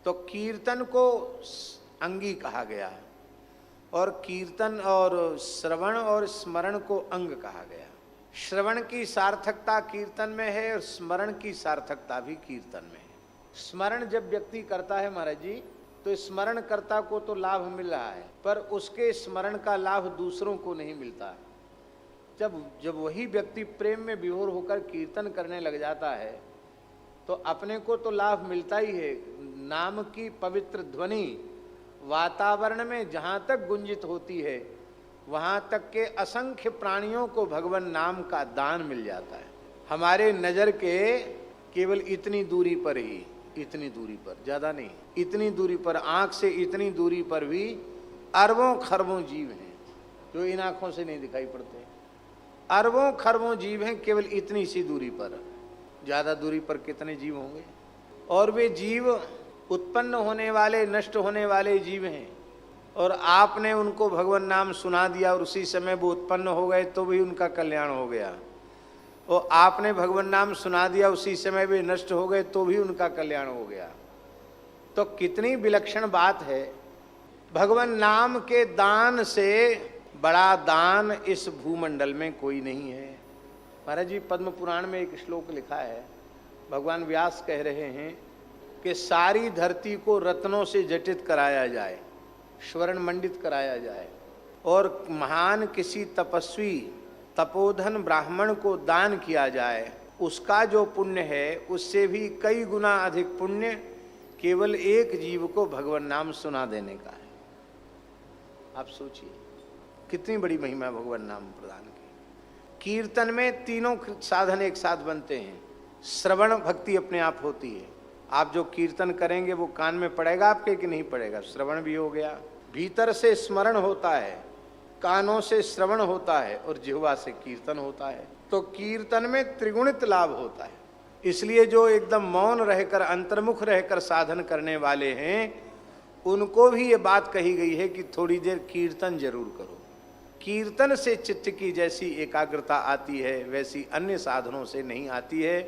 तो कीर्तन को अंगी कहा गया और कीर्तन और श्रवण और स्मरण को अंग कहा गया। श्रवण की सार्थकता कीर्तन में है और स्मरण की सार्थकता भी कीर्तन में है। स्मरण जब व्यक्ति करता है महाराज जी, तो स्मरणकर्ता को तो लाभ मिल रहा है, पर उसके स्मरण का लाभ दूसरों को नहीं मिलता। जब वही व्यक्ति प्रेम में विभोर होकर कीर्तन करने लग जाता है तो अपने को तो लाभ मिलता ही है। नाम की पवित्र ध्वनि वातावरण में जहाँ तक गुंजित होती है वहाँ तक के असंख्य प्राणियों को भगवान नाम का दान मिल जाता है। हमारे नजर के केवल इतनी दूरी पर ही, इतनी दूरी पर, ज्यादा नहीं, इतनी दूरी पर, आंख से इतनी दूरी पर भी अरबों खरबों जीव हैं जो इन आंखों से नहीं दिखाई पड़ते। अरबों खरबों जीव हैं केवल इतनी सी दूरी पर। ज्यादा दूरी पर कितने जीव होंगे? और वे जीव उत्पन्न होने वाले, नष्ट होने वाले जीव हैं, और आपने उनको भगवान नाम सुना दिया और उसी समय वो उत्पन्न हो गए तो भी उनका कल्याण हो गया, और आपने भगवान नाम सुना दिया उसी समय वे नष्ट हो गए तो भी उनका कल्याण हो गया। तो कितनी विलक्षण बात है। भगवान नाम के दान से बड़ा दान इस भूमंडल में कोई नहीं है। महाराज जी, पद्म पुराण में एक श्लोक लिखा है, भगवान व्यास कह रहे हैं कि सारी धरती को रत्नों से जटित कराया जाए, स्वर्ण मंडित कराया जाए, और महान किसी तपस्वी तपोधन ब्राह्मण को दान किया जाए, उसका जो पुण्य है उससे भी कई गुना अधिक पुण्य केवल एक जीव को भगवान नाम सुना देने का है। आप सोचिए कितनी बड़ी महिमा है भगवान नाम प्रदान की। कीर्तन में तीनों साधन एक साथ बनते हैं। श्रवण भक्ति अपने आप होती है। आप जो कीर्तन करेंगे वो कान में पड़ेगा आपके कि नहीं पड़ेगा? श्रवण भी हो गया। भीतर से स्मरण होता है, कानों से श्रवण होता है और जिह्वा से कीर्तन होता है। तो कीर्तन में त्रिगुणित लाभ होता है। इसलिए जो एकदम मौन रहकर, अंतर्मुख रहकर साधन करने वाले हैं, उनको भी ये बात कही गई है कि थोड़ी देर कीर्तन जरूर करो। कीर्तन से चित्त की जैसी एकाग्रता आती है वैसी अन्य साधनों से नहीं आती है।